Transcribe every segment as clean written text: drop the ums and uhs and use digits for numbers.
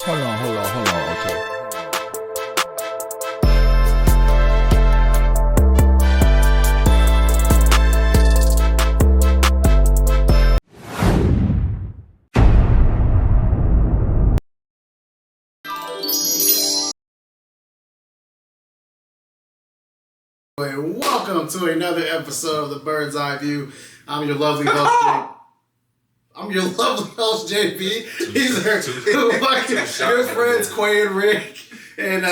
Hold on, Ocho. Welcome to another episode of the Bird's Eye View. I'm your lovely host, JP. These are my good friends, Quay and Rick. And,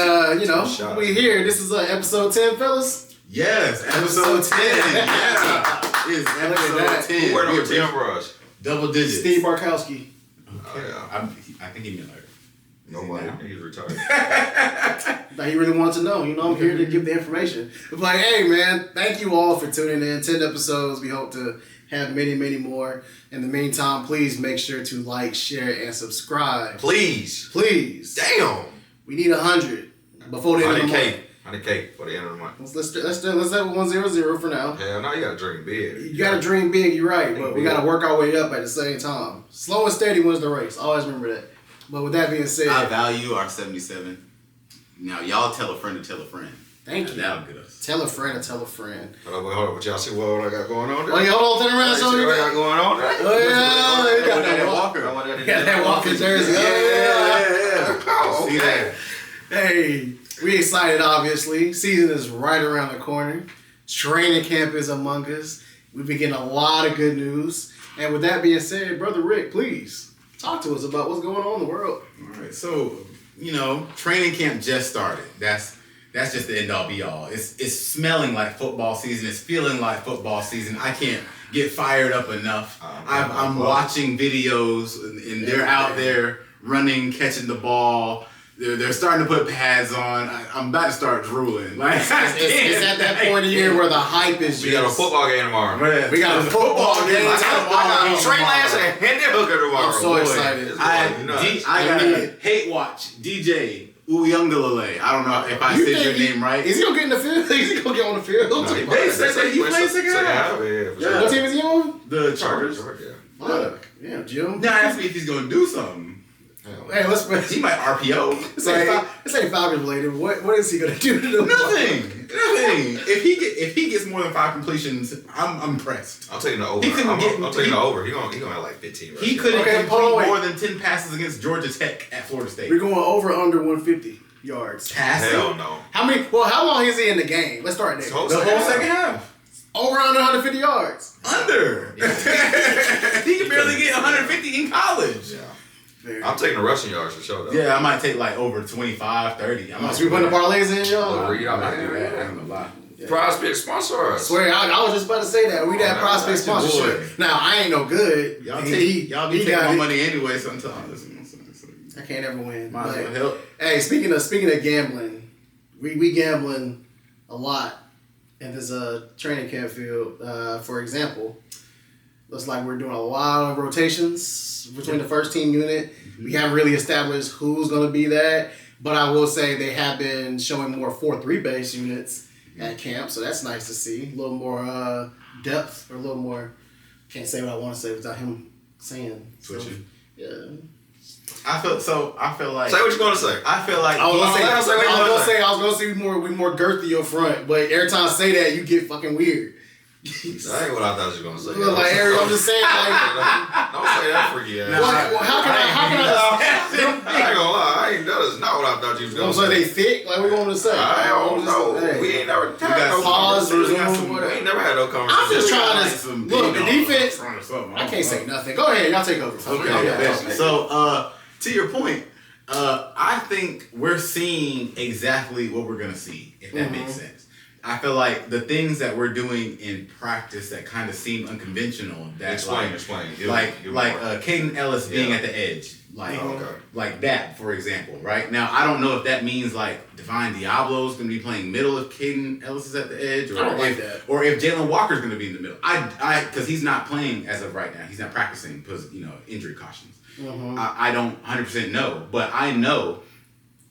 we here. This is episode 10, fellas. Yes, episode 10. Yeah. It's episode 10. Who were 10 for us? Double digits. Steve Barkowski. Okay. I think he meant like. Nobody. He's retired. Like he really wants to know. I'm here to give the information. But like, hey, man, thank you all for tuning in. 10 episodes. We hope to have many, many more. In the meantime, please make sure to like, share, and subscribe. Please. Damn. We need 100 before the end of the month. 100K for the end of the month. Let's have 100 for now. Hell no, you gotta dream big. You gotta dream big, you're right, but we gotta work our way up at the same time. Slow and steady wins the race. Always remember that. But with that being said, I value our 77. Now y'all tell a friend to tell a friend. Thank you. That'll get us. Tell a friend to tell a friend. Hold on. What y'all see what I got going on there? Oh, yeah, hold on, turn around, show you what I got going on there? Oh, yeah. You got that Walker. You got that Walker jersey. Yeah. Oh, See that? Hey, we excited, obviously. Season is right around the corner. Training camp is among us. We've been getting a lot of good news. And with that being said, Brother Rick, please talk to us about what's going on in the world. All right. So, training camp just started. That's just the end all be all. It's smelling like football season. It's feeling like football season. I can't get fired up enough. I'm watching videos and they're out there running, catching the ball. They're starting to put pads on. I'm about to start drooling. Like it's at that point of the year where the hype is. We got a football game tomorrow. Man, we got a football game tomorrow. Trey Lance and Henry Hooker tomorrow. I'm so excited. I gotta hate watch DJ Uyunglele. I don't know if I said your name right. Is he gonna get in the field? Is he gonna get on the field? No, they said he plays second half. Yeah. What team is he on? The Chargers. Yeah, Jim. Now ask me if he's gonna do something. Hey, he might RPO. This ain't Falcons related. What is he gonna do to them? Nothing. If he gets more than 5 completions, I'm impressed. I'm taking the over. I'm taking the over. He gonna have like 15. Right? He couldn't complete more than 10 passes against Georgia Tech at Florida State. We're going over under 150 yards. Passing? Hell no. How long is he in the game? Let's start there. The whole second half. Over under 150 yards. Under. He can barely get 150 in college. Yeah. I'm taking the rushing yards for sure, though. Yeah, I might take like over 25, 30. So we putting the parlays in, y'all? I might do that. I ain't gonna lie. Yeah. Prospect sponsor us. Swear, I was just about to say that. We that prospect sponsorship. Now, I ain't no good. Y'all be taking my money anyway sometimes. I can't ever win. Might as well help. Hey, speaking of gambling, we gambling a lot in this training camp field. For example, looks like we're doing a lot of rotations between the first team unit. Mm-hmm. We haven't really established who's going to be that, but I will say they have been showing more 4-3 base units at camp, so that's nice to see. A little more depth, or a little more. Can't say what I want to say without him saying. Switching. So, yeah. I feel like. Say what you're gonna say. I feel like. I was gonna say we more girthy up front, but every time I say that, you get fucking weird. That ain't what I thought you were gonna say. Like Eric, I'm just saying, don't say that freaky ass. How can I ain't gonna lie. That is not what I thought you was gonna say. They thick? Like we want to say? I don't know. Hey. We ain't never had no pause. We ain't never had no conversation. I'm just trying to look the defense. I can't say nothing. Go ahead, y'all take over. Okay. So to your point, I think we're seeing exactly what we're gonna see. If that makes sense. I feel like the things that we're doing in practice that kind of seem unconventional. Explain. Like Caden Ellis being at the edge. Like that, for example, right? Now, I don't know if that means like Divine Diablo's going to be playing middle if Caden Ellis is at the edge. Or if Jalen Walker's going to be in the middle. Because he's not playing as of right now. He's not practicing because, injury cautions. Mm-hmm. I don't 100% know. But I know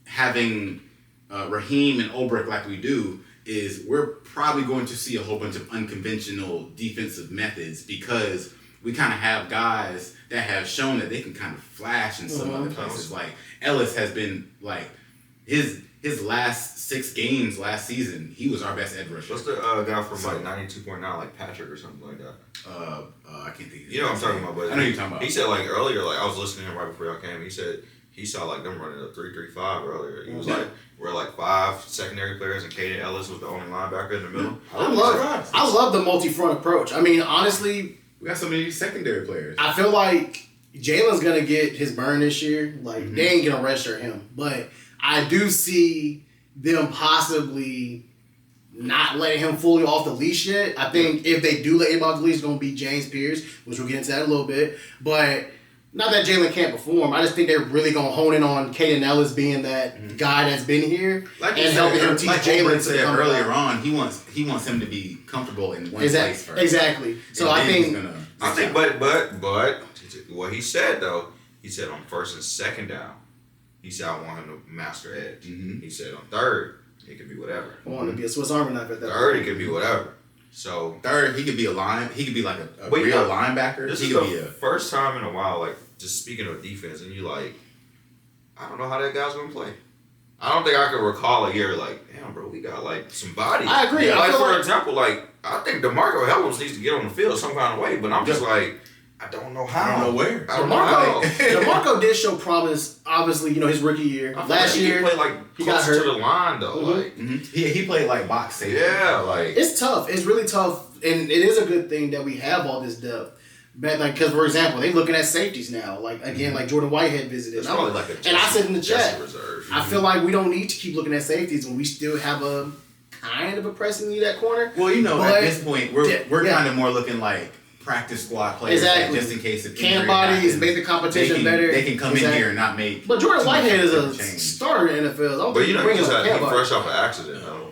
having Raheem and Ulbrich like we do, is we're probably going to see a whole bunch of unconventional defensive methods because we kind of have guys that have shown that they can kind of flash in some other places. Like Ellis has been like his last 6 games last season, he was our best edge rusher. What's the guy from like 92.9, like Patrick or something like that? I can't think. You know what I'm talking about, but I know you're talking about. He said like earlier, like I was listening to him right before y'all came. He said he saw like them running a 3-3-5 earlier. He was like, we're like 5 secondary players, and Caden Ellis was the only linebacker in the middle. I love the multi-front approach. I mean, honestly, we got so many secondary players. I feel like Jalen's gonna get his burn this year. Like they ain't gonna redshirt him, but I do see them possibly not letting him fully off the leash yet. I think if they do let him off the leash, it's going to be James Pierce, which we'll get into that in a little bit. But not that Jalen can't perform. I just think they're really going to hone in on Caden Ellis being that guy that's been here and helping him teach Jalen to come earlier on. He wants him to be comfortable in one place first. Exactly. So I think, but what he said though, he said on first and second down, he said, I want him to master edge. He said on third, it could be whatever. I want him to be a Swiss Army knife at that third, it could be whatever. So third, he could be a line. He could be like a real linebacker. This is the first time in a while, like just speaking of defense, and you like, I don't know how that guy's gonna play. I don't think I could recall a year like, damn, bro, we got like some bodies. I agree. Yeah, like for example, like I think DeMarco Helms needs to get on the field some kind of way, but I'm just like, I don't know how. I don't know where. DeMarco did show promise, obviously, his rookie year. Last year, he played like he got hurt to the line though. Like he played like box safety. Yeah, like it's tough. It's really tough, and it is a good thing that we have all this depth. But like, because for example, they're looking at safeties now. Like again, like Jordan Whitehead visited. It's probably like and I said in the chat, reserve. I feel like we don't need to keep looking at safeties when we still have a kind of a pressing need at corner. Well, at this point, we're kind of more looking like practice squad players, just in case if can bodies make the competition better. They can come in here and not make. But Jordan Whitehead is a starter in the NFL. But he fresh off an accident though.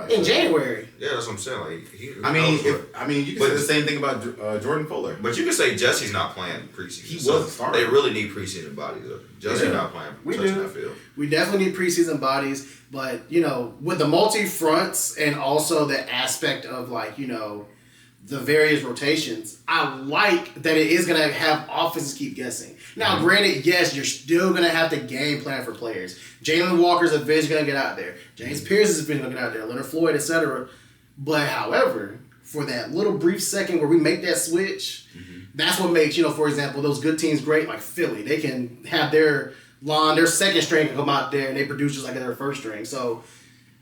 In January. Yeah, that's what I'm saying. Like, you can say the same thing about Jordan Fuller. But you can say Jesse's not playing preseason. He was a starter. They really need preseason bodies. Jesse's not playing. That field. We definitely need preseason bodies, but with the multi fronts and also the aspect of the various rotations, I like that it is going to have offenses keep guessing. Now, granted, yes, you're still going to have to game plan for players. Jalen Walker's eventually going to get out there. James Pierce is eventually going to get out there. Leonard Floyd, etc. But, however, for that little brief second where we make that switch, that's what makes, for example, those good teams great, like Philly. They can have their second string can come out there and they produce just like their first string. So,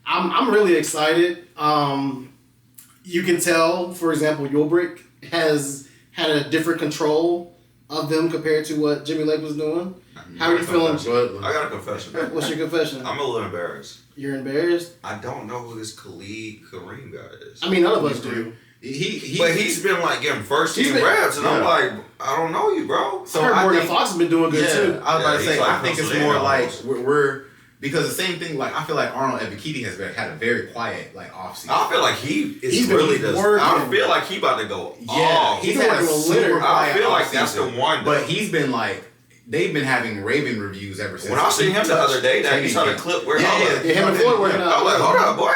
I'm really excited. You can tell, for example, Ulbrich has had a different control of them compared to what Jimmy Lake was doing. How are you feeling? I got a confession. What's your confession? I'm a little embarrassed. You're embarrassed? I don't know who this Khalid Kareem guy is. I mean, none of us do. But he's been like getting first team reps, and I'm like, I don't know you, bro. So I heard Morgan Fox has been doing good too. I was about to say, I think it's more like we're because the same thing, like I feel like Arnold Ebiketie has had a very quiet offseason. I feel like he's really does. I feel like he about to go. Yeah, he's had a super quiet. I feel like that's the one. But he's been they've been having raving reviews ever since. When I seen him the other day, that he saw the clip where him and Floyd working out. I'm like, hold up, boy,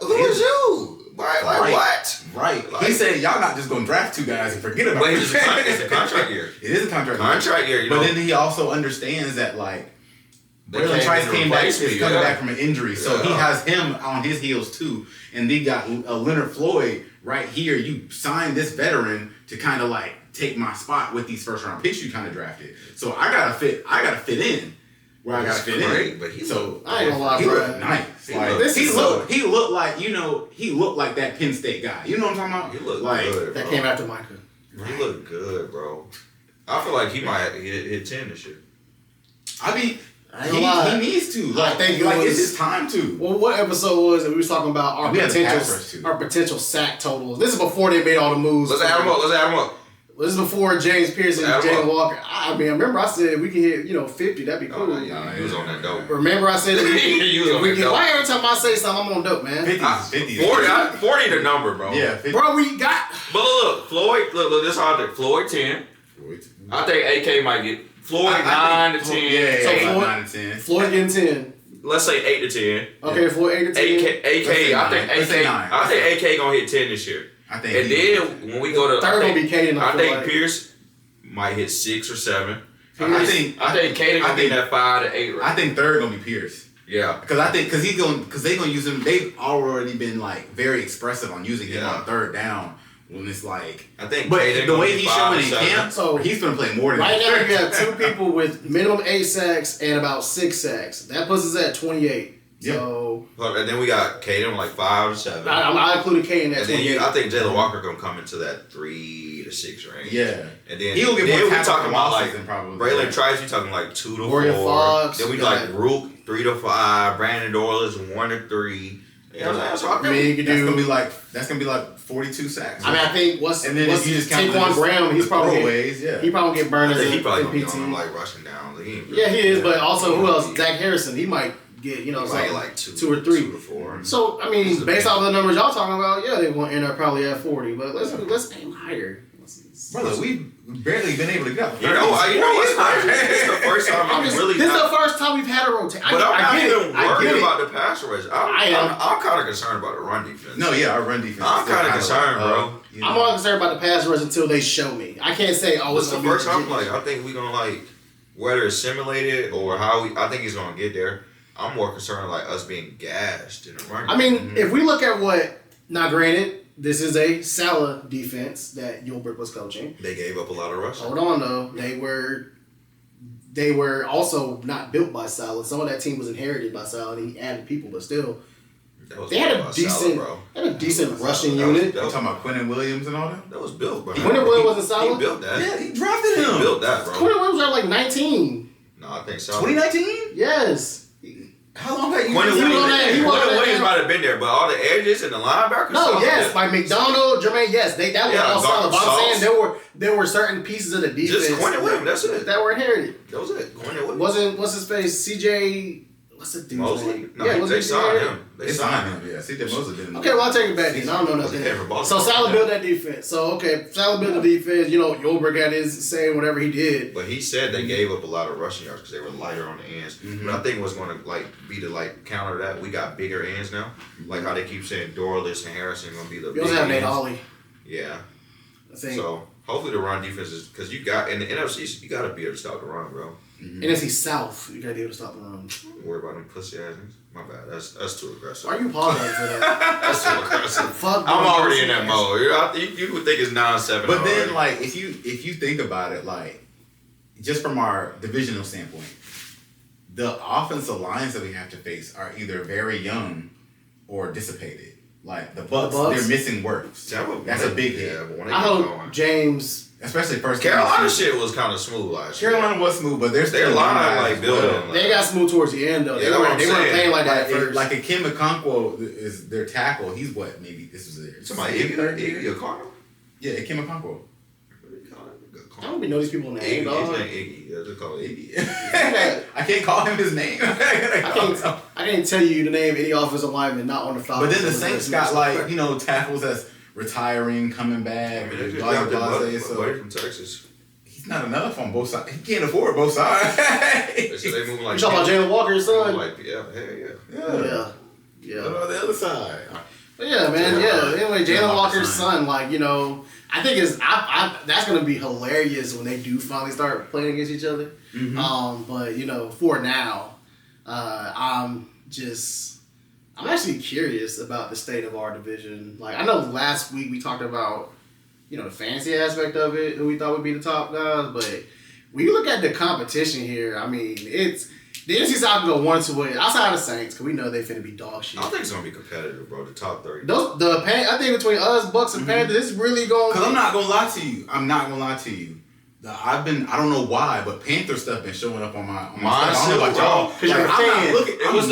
who is you? What? Right. He said, y'all not just going to draft 2 guys and forget about it. It's a contract year. It is a contract year. But then he also understands that, Braylon Trice came back, is coming back from an injury. So he has him on his heels, too. And they got Leonard Floyd right here. You signed this veteran to kind of, take my spot with these first-round picks you kind of drafted. So I got to fit in. Where I got to fit in. But I ain't gonna lie, he bro. looked nice. He looked like that Penn State guy. You know what I'm talking about? He looked good, that came after Micah. He looked good, bro. I feel like he might hit 10 this year. I mean, he needs to. I think it's his time to. Well, what episode was it? We was talking about our potential sack totals. This is before they made all the moves. Let's add them up. This is before James Pierce and Jalen Walker. I mean, remember I said we can hit 50. That'd be cool. He was on that dope. Remember I said he was on that dope. Why every time I say something I'm on dope, man? 50. 40 the number, bro. Yeah, 50. Bro, we got. But look, Floyd. Look, this is how I think. Floyd 10. I think AK might get Floyd 9 to 10. Yeah, so 9 to 10. Floyd getting 10. Let's say 8 to 10. Okay, Floyd 8 to 10. I think AK gonna hit 10 this year. I think. And then when we go to, third gonna be Caden. I think Pierce might hit 6 or 7. I think Caden gonna be in that 5 to 8 range. I think third gonna be Pierce. Yeah, because they gonna use him. They've already been like very expressive on using him on third down when it's like. I think, but Caden the way he's showing in camp, so he's gonna play more than right now. You have 2 people with minimum 8 sacks and about 6 sacks. That puts us at 28. Yeah. So, and then we got Caden like 5 or 7. I included K in that. And then I think Jalen Walker gonna come into that 3 to 6 range. Yeah, and then he'll get more we talking about like probably Braylon Trice. You talking like 2 to Morgan 4. Fox, then we like Rook 3 to 5. Brandon Dorless 1 to 3. You know what I'm saying? So you could do. That's gonna be like 42 sacks. I mean, I think what's and then if you just count Taquan Graham, he's probably he probably get burned I think as he probably gonna be PT. on him, like rushing down. Like, He is, but also who else? Zach Harrison, he might get like 2 or 3 2 to 4. So I mean, based off of the numbers y'all talking about, yeah, they're gonna end up probably at 40. But let's aim higher. Brother, we've barely been able to get up. You know what's crazy? This is the first time This is the first time we've had a rotation. But I'm not even worried about it. the pass rush. I'm kind of concerned about the run defense. No, yeah, our run defense. I'm kind of concerned, bro. I'm more concerned about the pass rush until they show me. I can't say, it's the first time. Like, I think we're gonna like whether it's simulated or how I think he's gonna get there. I'm more concerned like us being gashed in the run. I mean, if we look at what, now granted, this is a Salah defense that Gilbert was coaching. They gave up a lot of rushing. Hold on though, they were also not built by Salah. Some of that team was inherited by Salah, and he added people, but still, they had a decent rushing unit. You talking about Quentin Williams and all that? That was built, bro. Quentin Williams wasn't Salah. He built that. Yeah, he drafted him. He built that, bro. Quentin Williams was like 19. No, I think Salah. 2019? Yes. How long have you Quentin been Williams might have been there, but all the edges and the linebackers. No, yes, like McDonald, Jermaine, yes, that was all solid. But I'm saying there were certain pieces of the defense. Just Quentin Williams, that's it. That were inherited. That was it. Quentin Williams. What's his face? CJ. What's the dude's Mosley? name? No, they signed him. They signed him. Yeah, CJ Mosley didn't. Okay, well I'll take it back then. I don't know nothing. So Salah built that defense. So Salah built the defense. You know, Yolberg got his say whatever he did. But he said they gave up a lot of rushing yards because they were lighter on the ends. Mm-hmm. But I think what's going to be to counter that, we got bigger ends now. Like how they keep saying Dorless and Harrison going to be the. You also have Nate Ollie. Yeah. I think. So hopefully the run defense is because you got in the NFC you got to be able to stop the run, bro. NFC South, you gotta be able to stop the run. Don't worry about them pussy ass niggas. My bad. That's too aggressive. Why are you apologizing for that? That's too aggressive. Fuck. I'm already in that mode. You would think it's 9-7. But then, like, if you think about it, like, just from our divisional standpoint, the offensive lines that we have to face are either very young or dissipated. Like the Bucks, they're missing work. That's a big hit. I hope James. Especially first. Carolina shit was kind of smooth last year. Carolina was smooth, but their line like building. They got smooth towards the end though. They weren't playing like that first. Like a Kim Okonkwo is their tackle. He's what? Maybe this was their. Somebody Iggy Okonkwo? Yeah, Kim Okonkwo. I don't even know these people's names. His name Iggy. Yeah, just call it Iggy. I can't call him his name. I can't tell you the name of any offensive lineman not on the Falcons. But then the Saints got tackles that's retiring, coming back. I mean, so from Texas. He's not enough on both sides. He can't afford both sides. They moving like. You talking about Jalen Walker's son? Yeah. What about the other side? But yeah, man. Anyway, Jalen Walker's son, I think that's gonna be hilarious when they do finally start playing against each other. Mm-hmm. But for now, I'm actually curious about the state of our division. Like I know last week we talked about, the fantasy aspect of it, who we thought would be the top guys, but when you look at the competition here, I mean, it's the NFC South can go 1-2 outside of the Saints because we know they finna be dog shit. I think it's gonna be competitive, bro. The top 30. I think between us, Bucks, and Panthers, it's really going. Because I'm not gonna lie to you. I don't know why, but Panther stuff been showing up on my stuff. I don't know about y'all. Because you're a fan. It was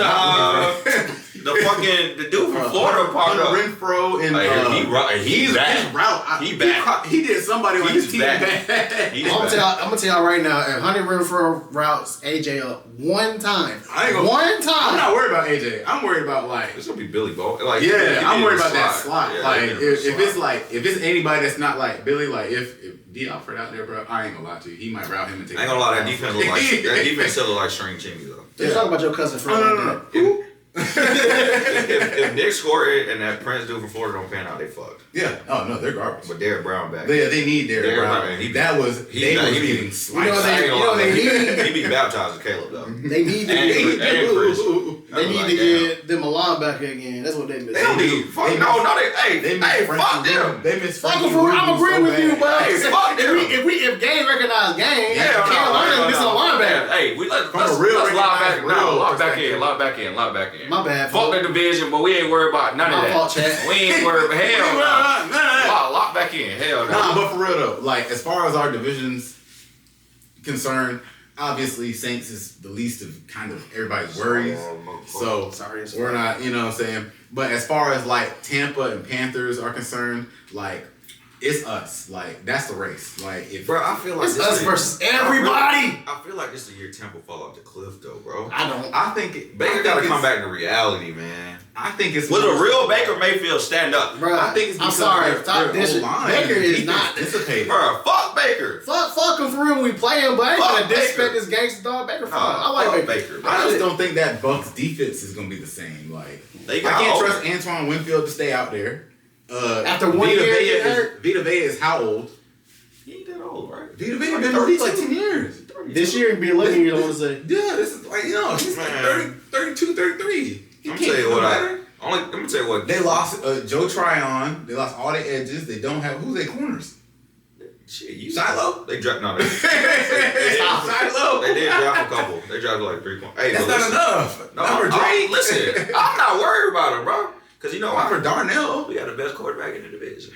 the dude from Florida popped up. Renfro and he's back. He back. He did somebody on his team back. I'm gonna tell y'all right now. If Hunter Renfro routes AJ up one time, one time. I'm not worried about AJ. I'm worried about it's gonna be Billy Bo. I'm worried about that slot. Yeah, if it's anybody that's not like Billy, if D Alfred out there, bro, I ain't gonna lie to you. He might route him and take. I ain't gonna lie, that defense still look like string Jimmy though. Just talk about your cousin Fred. Who? if Nick scored it and that Prince dude from Florida don't pan out, they fucked. Yeah. Oh no, they're garbage. But Derrick Brown back. They need Derrick Brown. They was getting sliced. they need. He be baptized with Caleb though. They need to get them a linebacker again. That's what they miss. They don't need. Fuck them. Fuck them. They miss. I'm agreeing with you, but fuck them. If game recognize game, Carolina missing a linebacker. Hey, let's lock back in. My bad. Fuck the division, but we ain't worried about none of that. Fault, Chad. We ain't worried about hell no. Lock back in. Hell no. Nah, but for real though, like as far as our division's concerned, obviously Saints is the least of kind of everybody's worries. So we're not, you know what I'm saying? But as far as like Tampa and Panthers are concerned, like it's us. Like that's the race. Like if bro, I feel like it's us versus everybody. I feel like this is the year Tampa fall off the cliff though, bro. I think Baker gotta come back to reality, man. I think it's will a real Baker Mayfield stand up, bro. I think it's I'm sorry. Stop this. Baker is not dissipated, bro. Fuck Baker. Fuck him for real when we play him, but I ain't gonna disrespect this gangster dog. Baker, I like Baker. I just don't think that Bucs defense is gonna be the same. Like I can't trust Antoine Winfield to stay out there. After 1 year, Vita Vea is how old? He ain't that old, right? Vita Vea been in the league like 10 years. This year be 11 years, I want to say. Yeah, this is like, he's like 32, 33. I'm gonna tell you what. They lost Joe Tryon. They lost all their edges. They don't have who's their corners. Shit, Shiloh? They dropped Shiloh. They did draft a couple. They drafted like 3 points. Hey, that's not enough. No, listen, I'm not worried about him, bro. Because for Darnell, we got the best quarterback in the division.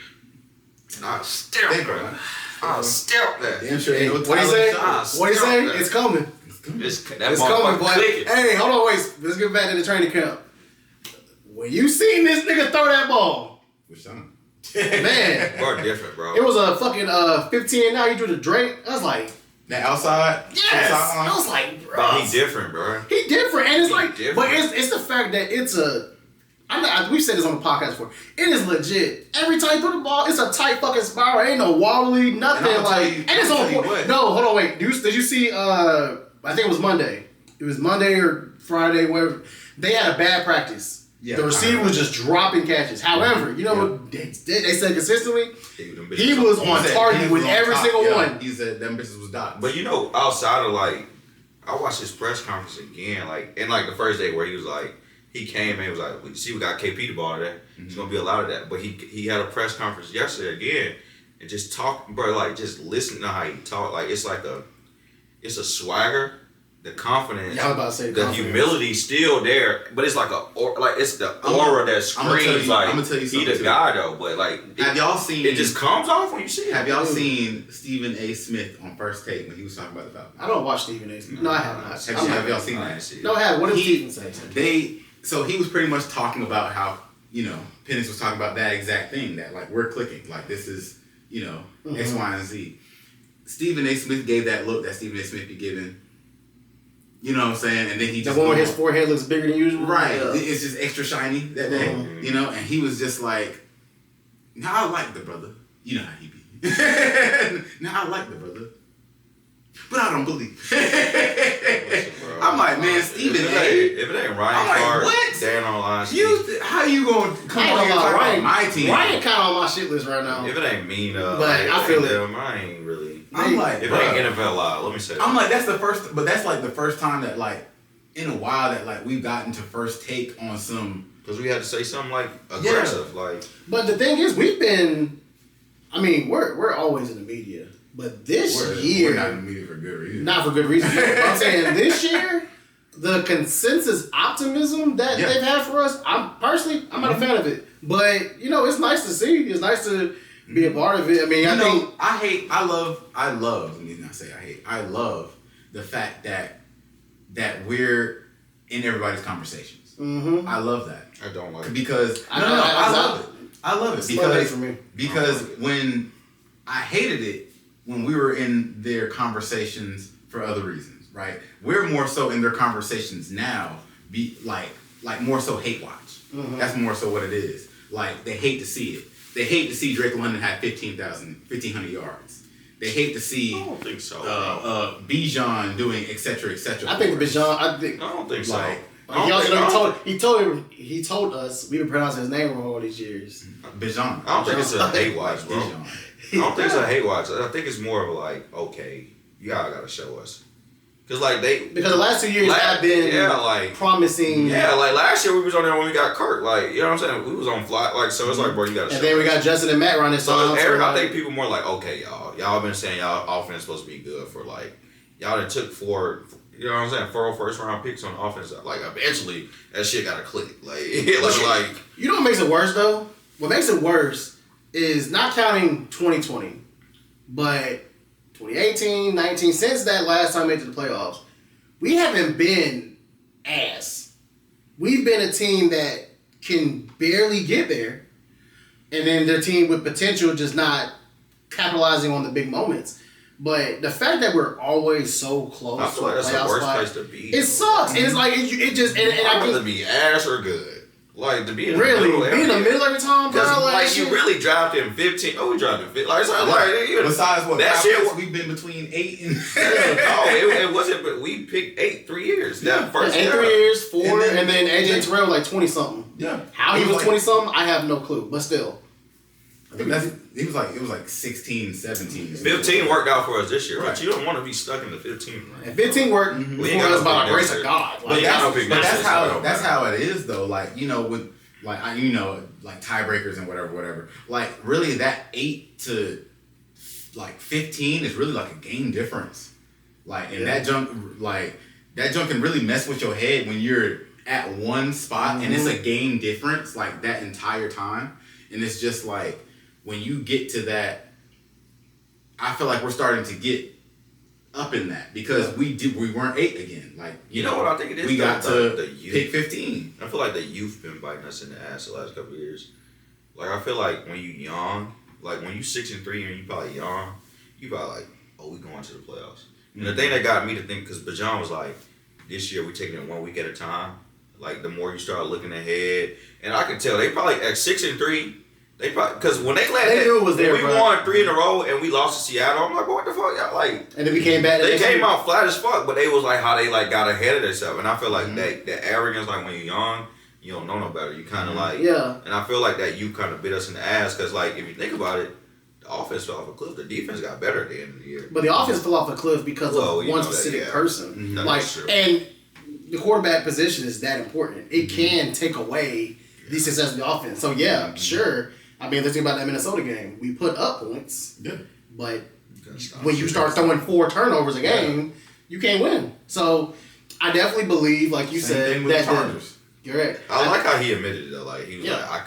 I'll stamp that. I'll stamp that. Damn sure ain't no What he say? What he say? It's coming. It's coming, boy. Hey, hold on, wait. Let's get back to the training camp. When you seen this nigga throw that ball, which time? Man, we're different, bro. It was a fucking 15 now. He drew the Drake. I was like, that outside. Yes. I was like, bro, he different, bro. He different, and it's but it's the fact that it's a. We've said this on the podcast before. It is legit. Every time you throw the ball, it's a tight fucking spiral. Ain't no wobbly, nothing and it's on point. No, hold on, wait. Did you see? I think it was Monday. It was Monday or Friday, whatever. They had a bad practice. Yeah, the receiver was just dropping catches. However, you know what they said consistently? He was on target with every single one. He said them bitches was dots. But outside of I watched his press conference again, in the first day where he was like, he came and was like, we got KP the ball today. It's gonna be a lot of that. But he had a press conference yesterday again and just talk, bro, just listen to how he talk. It's a swagger. The confidence, the humility still there, but it's it's the aura that screams I'm gonna tell you he the guy though. But have y'all seen? It just comes off when you see it. Have y'all seen Stephen A. Smith on First Take when he was talking about the Falcons? I don't watch Stephen A. Smith. No, I have not. Have y'all seen that? No, I have. What did Stephen say? So he was pretty much talking about how Penix was talking about that exact thing that we're clicking, this is X, Y, and Z. Stephen A. Smith gave that look that Stephen A. Smith be giving. You know what I'm saying? And then he just... The one where his forehead looks bigger than usual? Right. Yeah. It's just extra shiny that day. And he was just like, now I like the brother. You know how he be. Now I like the brother. But I don't believe. I'm like, man, Stephen A. If it ain't Ryan Clark, what? Dan online. How you going to come on here Ryan, my team? Ryan kind of on my shit list right now. If it ain't me, but I feel it. I ain't really... I'm like, if it ain't NFL Live, let me say that. I'm like, that's the first time that in a while that we've gotten to First Take on some, because we had to say something aggressive, But the thing is, we've been, we're always in the media, but this year we're not in the media for good reason. Not for good reason. I'm saying this year, the consensus optimism that they've had for us, I'm not a fan of it, but it's nice to see. It's nice to be a part of it. I love the fact that we're in everybody's conversations. Mm-hmm. I love that. I don't like it. Because I love it. I love it because when I hated it when we were in their conversations for other reasons, right? We're more so in their conversations now, more so hate watch. Mm-hmm. That's more so what it is. They hate to see it. They hate to see Drake London have 1,500 yards. They hate to see. I don't think so. Bijan doing et cetera, et cetera. I think Bijan. I don't think so. He told us we've been pronouncing his name wrong all these years. Bijan. I don't think it's a hate watch, bro. Bijan. I don't think it's a hate watch. I think it's more of a like, okay, y'all gotta show us. Because the last 2 years have been promising. Yeah, like last year we was on there when we got Kirk. Like, you know what I'm saying? We was on fly. Like, so it's like, bro, you gotta show us. And then we got Justin and Matt around this time. So I think people more like, okay, y'all been saying y'all offense supposed to be good for like, y'all done took 4, you know what I'm saying, 4 first round picks on offense. Like, eventually that shit gotta click. Like, like you know what makes it worse though? What makes it worse is not counting 2020, but 2018, 19, since that last time we made to the playoffs, we haven't been ass. We've been a team that can barely get there, and then their team with potential just not capitalizing on the big moments. But the fact that we're always so close, I feel like that's the worst place to be. It sucks. And it's like it just. And I'd rather be ass or good. Like, to be in the really middle. Be in the middle every time, bro. Like, you really dropped him 15. Oh, we dropped him 15. Like, besides what? That shit, we've been between 8 and. it wasn't. But we picked 8 3 years. That first 8 3 years, 4, and then AJ Terrell like 20 something. Yeah. How he was 20 something, I have no clue. But still, it was like 16, 17. 15 worked out for us this year, but you don't want to be stuck in the 15. Right? And 15 worked. We ain't got us by the grace of God. But that's how it is though. Like, you know, with like like tiebreakers and whatever. Like, really, that 8 to like 15 is really like a game difference. Like, and that junk can really mess with your head when you're at one spot and it's a game difference like that entire time. And it's just like when you get to that, I feel like we're starting to get up in that because we weren't 8 again. Like, you know what I think it is? We got to pick 15. I feel like the youth been biting us in the ass the last couple of years. Like, I feel like when you young, like when you 6 and 3 and you probably young, you probably like, oh, we going to the playoffs. And the thing that got me to think, because Bijan was like, this year we taking it 1 week at a time. Like, the more you start looking ahead, and I can tell they probably at 6 and 3. They probably, because when they knew it was there, we won 3 in a row and we lost to Seattle. I'm like, what the fuck, y'all like? And then we came back. They came out flat as fuck, but they was like how they like got ahead of themselves. And I feel like that arrogance, like when you're young, you don't know no better. You kind of like, And I feel like that you kind of bit us in the ass because like if you think about it, the offense fell off a cliff. The defense got better at the end of the year. But the offense fell off a cliff because of one specific person. Like, and the quarterback position is that important. It can take away the success of the offense. So sure. I mean, let's think about that Minnesota game. We put up points, but when you start throwing 4 turnovers a game, you can't win. So I definitely believe, like you said, that Chargers. You're right. I like how he admitted it though. Like he was like, I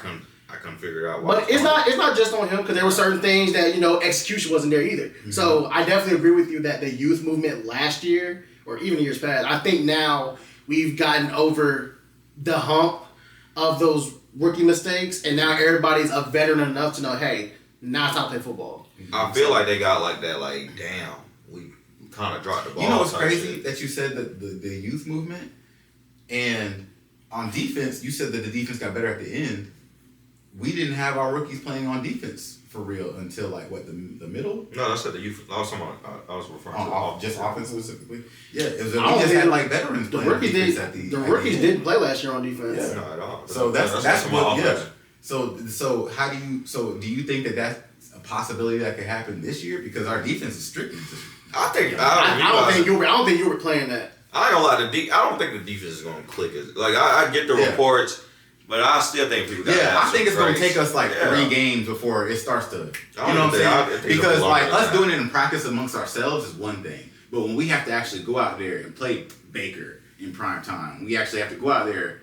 couldn't figure it out. But it's not just on him because there were certain things that execution wasn't there either. So I definitely agree with you that the youth movement last year or even years past, I think now we've gotten over the hump of those rookie mistakes, and now everybody's a veteran enough to know, hey, now it's time to play football. I feel like they got like that, like, damn, we kind of dropped the ball. You know what's crazy? That you said that the youth movement, and on defense, you said that the defense got better at the end. We didn't have our rookies playing on defense for real until like what the middle? No, that's at the youth. I was referring to just offense specifically. Yeah, it was. We just had like veterans. The rookies didn't play last year on defense. Yeah, not at all. So that's what. Yeah. So how do you think that that's a possibility that could happen this year because our defense is stricken? I don't think you were playing that. I ain't gonna lie. I don't think the defense is gonna click. Like I get the reports. But I still think people got I think it's going to take us like 3 games before it starts to, you know what I'm saying? Because like us doing it in practice amongst ourselves is one thing. But when we have to actually go out there and play Baker in prime time, we actually have to go out there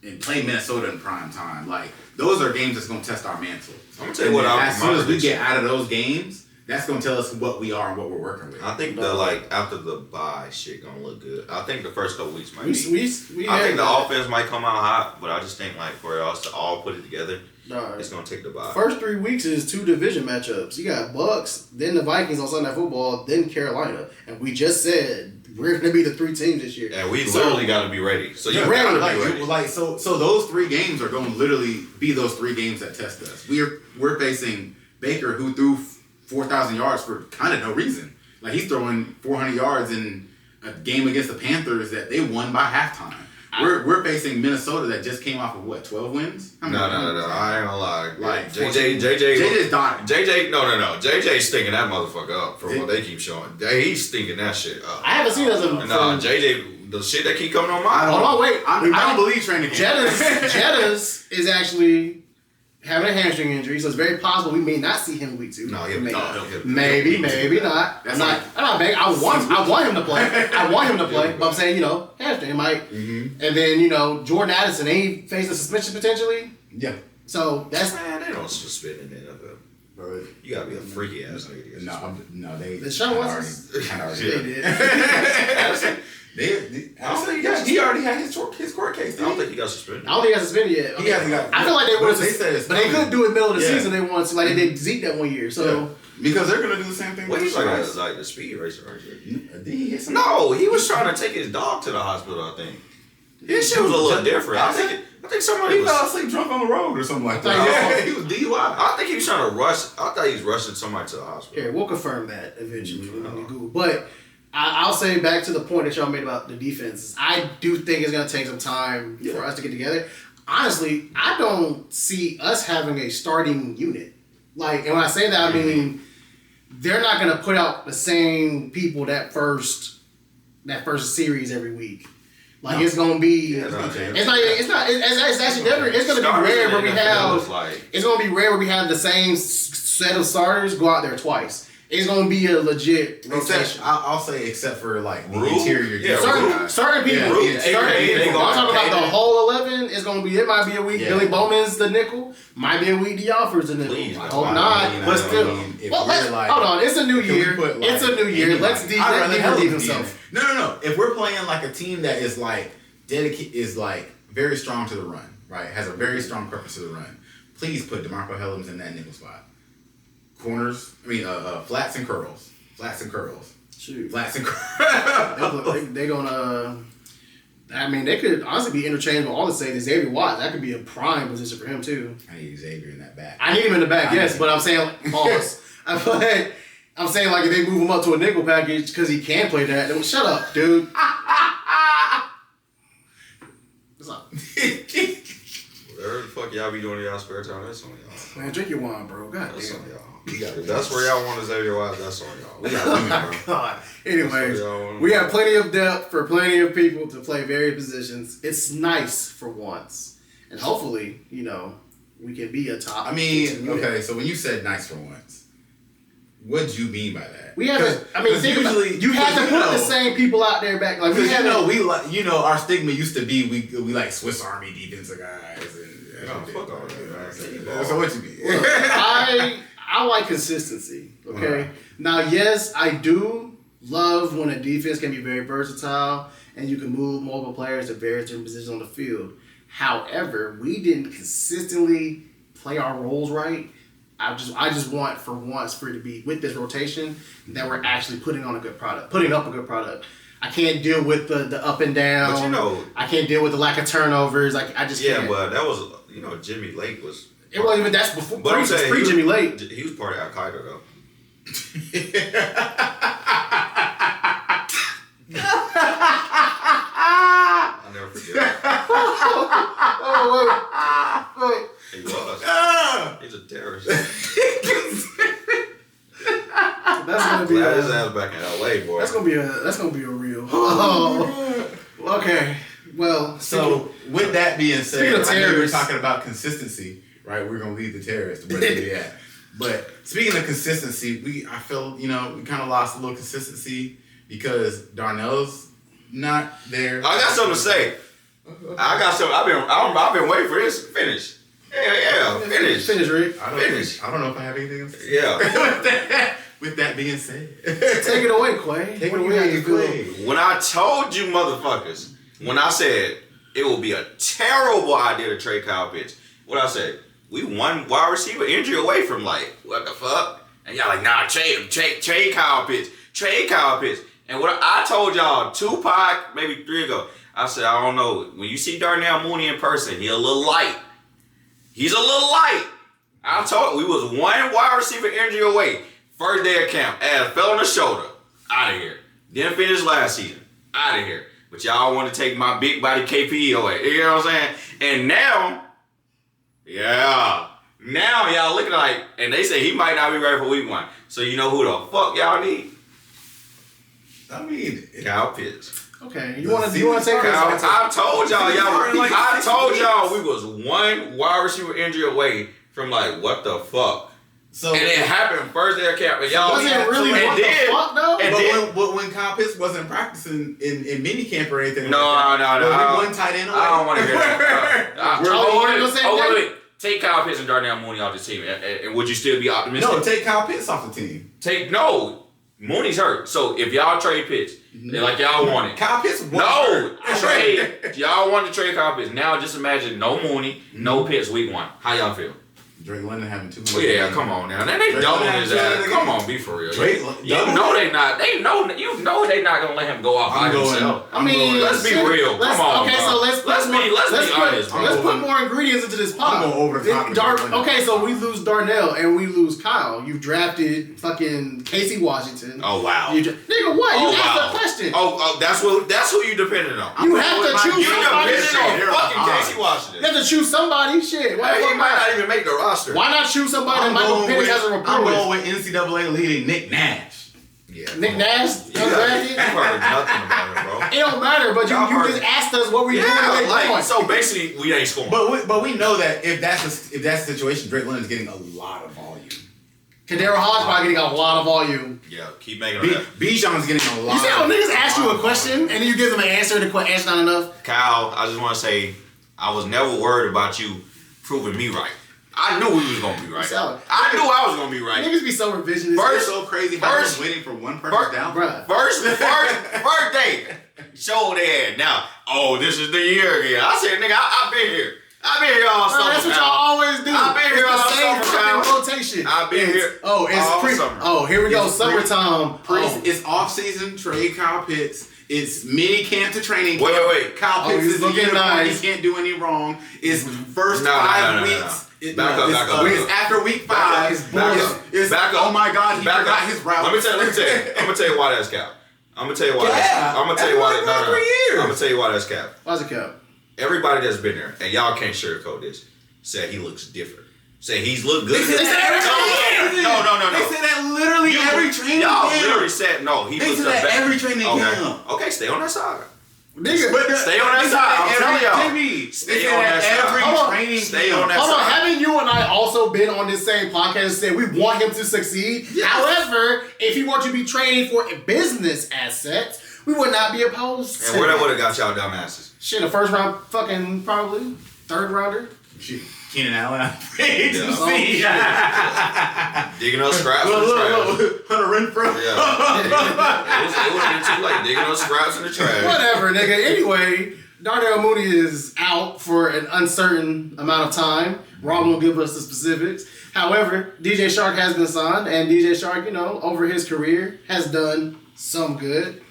and play Minnesota in prime time. Like, those are games that's going to test our mantle. I'm going to tell you as soon as we get out of those games, that's going to tell us what we are and what we're working with. I think after the bye shit going to look good. I think the first couple weeks might be. I think the offense might come out hot, but I just think like for us to all put it together, it's going to take the bye. First 3 weeks is 2 division matchups. You got Bucks, then the Vikings on Sunday Night Football, then Carolina. And we just said we're going to be the 3 teams this year. And we literally got to be ready. So you're ready. Be ready. So those 3 games are going to literally be those 3 games that test us. We're facing Baker, who threw 4,000 yards for kind of no reason. Like, he's throwing 400 yards in a game against the Panthers that they won by halftime. We're facing Minnesota that just came off of what, 12 wins? No. I ain't gonna lie. Like JJ's dying. No. JJ's stinking that motherfucker up from what they keep showing. He's stinking that shit up. I haven't seen that. No, JJ, the shit that keep coming on my. Hold on, wait. I don't believe training camp. Jettas is actually having a hamstring injury, so it's very possible we may not see him week 2. No, maybe not. I'm not begging. I want him to play. But I'm saying, hamstring might. Mm-hmm. And then, Jordan Addison, ain't facing suspension potentially. Yeah. So that's they don't suspend in the NFL. Bro, you gotta be a freaky ass nigga. No, they. The show was. They did. I don't think he already had his court case. I don't think he got suspended. I don't think he got suspended yet. He hasn't got. I feel like they would have, but they couldn't do it middle of the Yeah. season. They wanted to, like they did Zeke that one year. So because they're gonna do the same thing. What with he's like the speed racer right Did he hit No, he was trying to take his dog to the hospital. I think his shit was a little different. I think somebody fell asleep drunk on the road or something like that. Yeah, he was DUI. I think he was trying to rush. I thought he was rushing somebody to the hospital. Here, we'll confirm that eventually on Google. But I'll say back to the point that y'all made about the defense. I do think it's going to take some time for us to get together. Honestly, I don't see us having a starting unit. Like, and when I say that, I mean they're not going to put out the same people that first series every week. Like it's gonna be, it's actually never. It's gonna be rare where we have. It's gonna be rare where we have the same set of starters go out there twice. It's gonna be a legit rotation. I'll say except for like the interior. Certain people. I'm talking about the whole 11. It's gonna be. It might be a week. Billy Bowman's the nickel. Might be a week. D'Offer's the nickel. I hope not. But still, hold on. It's a new year. It's a new year. Let's relieve himself. No. If we're playing like a team that is like dedicated, is like very strong to the run, right? Has a very strong preference to the run. Please put DeMarco Hellams in that nickel spot. Corners, flats and curls. Shoot. Flats and curls. They're gonna. I mean, they could honestly be interchangeable. All to say that Xavier Watts, that could be a prime position for him too. I need Xavier in that back. I need him in the back, yes, but I'm saying pause. I'm saying like if they move him up to a nickel package because he can play that, then shut up, dude. What's up? Whatever the fuck y'all be doing in y'all spare time, that's on y'all. Man, drink your wine, bro. God that's damn. on y'all. If that's where y'all want Xavier Watts, that's on y'all. We got women, bro. God. Anyways, we have plenty of depth for plenty of people to play various positions. It's nice for once. And hopefully, we can be a top. I mean, okay, so when you said nice for once, what do you mean by that? We haven't. I mean, usually you have to put the same people out there back. Like our stigma used to be we like Swiss Army defensive guys. Fuck all that. So what you mean? I like consistency. Okay. Now, yes, I do love when a defense can be very versatile and you can move multiple players to various different positions on the field. However, we didn't consistently play our roles right. I just want for once for it to be with this rotation that we're actually putting up a good product. I can't deal with the up and down. But I can't deal with the lack of turnovers. I just can't. Yeah, but that was Jimmy Lake was. It wasn't even that's before. But pre Jimmy Lake. He was part of Al Qaeda though. I'll never forget that. Wait. He was. He's a terrorist. That's gonna be his ass back in LA, boy. That's gonna be a real. Okay. Well, so with that being said, of I know we were terrorists, talking about consistency, right? We're gonna leave the terrorists where they at. But speaking of consistency, I feel we kind of lost a little consistency because Darnell's not there. I got something to say. I've been waiting for this to finish. Yeah, finish. Finish, Rick. I don't know if I have anything else to say. Yeah. With that being said, take it away, Quay. Take it away, Quay. When I told you motherfuckers, when I said it will be a terrible idea to trade Kyle Pitts, what I said, we one wide receiver injury away from what the fuck? And y'all like, nah, trade Kyle Pitts. Trade Kyle Pitts. And what I told y'all 2 maybe 3 ago, I said, I don't know. When you see Darnell Mooney in person, he's a little light. I told we was one wide receiver injury away. First day of camp, fell on the shoulder. Out of here. Didn't finish last season. Out of here. but y'all want to take my big body KP away. You know what I'm saying? And now, now y'all looking like, and they say he might not be ready for week 1. So you know who the fuck y'all need? I mean, Kyle Pitts. Okay, you want to take Kyle, this? I told y'all, I told y'all we was one wide receiver injury away from like what the fuck. So and it happened first day of camp, and y'all was it really what the fuck though? But when Kyle Pitts wasn't practicing in mini camp or anything, no. One tight end away. I don't want to hear that. Wait. Take Kyle Pitts and Darnell Mooney off the team, and would you still be optimistic? No, take Kyle Pitts off the team. Mooney's hurt. So if y'all trade Pitts, like y'all wanted. Kyle Pitts trade. Y'all want to trade Kyle Pitts. Now just imagine no Mooney, no Pitts week 1. How y'all feel? Drake London having 200. Oh, yeah, come on now. Now they double his ass. Come on, be for real. You know they not. They know they not gonna let him go off by himself. I mean, let's be real. Come on. Okay, so let's be honest. Let's put more ingredients into this pot. I'm going over the top. Okay, so we lose Darnell and we lose Kyle. You've drafted fucking Casey Washington. Oh wow. Nigga, what? You asked a question. Oh, that's who you depended on. You have to choose somebody. You depended on fucking Casey Washington. You have to choose somebody. Shit. He might not even make the roster. Why not choose somebody that Michael Penix has a rapport with? I'm going with NCAA leading Nick Nash. Yeah. Nick Nash? You heard nothing about him, bro. It don't matter, but you just asked us what we doing. So basically, we ain't scoring. But we know that if that's the situation, Drake London's getting a lot of volume. Kadero Hodge probably getting a lot of volume. Yeah, keep making it. Bijan's getting a lot. You see how niggas ask you a question and then you give them an answer and the answer's not enough? Kyle, I just want to say, I was never worried about you proving me right. I knew we was gonna be right. I knew I was gonna be right. Niggas be so revisionist. It's so crazy how I was waiting for one person down. First day, show their ass. Now, this is the year again. I said, nigga, I've been here. I've been here all summer. That's what y'all always do. I've been here all summer. Rotation. I've been here. Summer. Here we go. Summertime. It's off season. Trade Kyle Pitts. It's mini camp to training camp. Wait. Kyle Pitts is looking nice. He can't do any wrong. It's first 5 weeks. Back up. It's after week 5. Back up. Oh my God, he forgot his route. Let me tell you. I'm gonna tell you why that's cap. I'm gonna tell you why. I'm gonna tell you why that's cap. Why's it cap? Everybody that's been there, and y'all can't sugarcoat this, said he looks different. Say he's looked good. They said that every No. They said that literally every training camp. Y'all literally said no. He looks the best. Every training camp. Okay, stay on that side. Nigga, stay on that side. I'm telling y'all. Stay on that side. Stay on that side. Hold on, haven't you and I also been on this same podcast and said we want him to succeed? Yes. However, if he were to be trading for business assets, we would not be opposed. And where that would have got y'all dumbasses? Shit, a first round fucking probably. Third rounder. Shit. Keenan Allen. Digging up scraps in the trash. Hunter Renfrow. Yeah. It would have been too late. Digging up scraps in the trash. Whatever, nigga. Anyway, Darnell Mooney is out for an uncertain amount of time. Rob won't give us the specifics. However, DJ Shark has been signed, and DJ Shark, over his career, has done some good.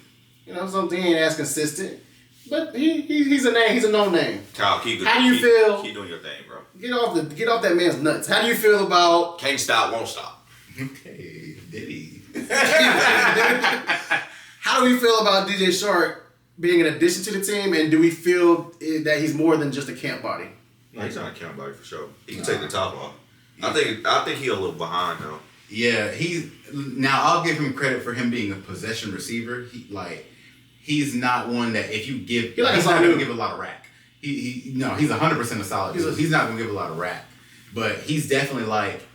Something ain't as consistent. But he's a name. He's a known name. Kyle, keep feel? Keep doing your thing, bro. Get off that man's nuts. How do you feel about? Can't stop, won't stop. Okay, Diddy. How do we feel about DJ Shark being an addition to the team, and do we feel that he's more than just a camp body? No, he's not a camp body for sure. He can take the top off. I think he's a little behind though. Yeah, now I'll give him credit for him being a possession receiver. He's not one that if you give, he's not going to give a lot of rack. He's 100% a solid dude. He's not going to give a lot of rack. But he's definitely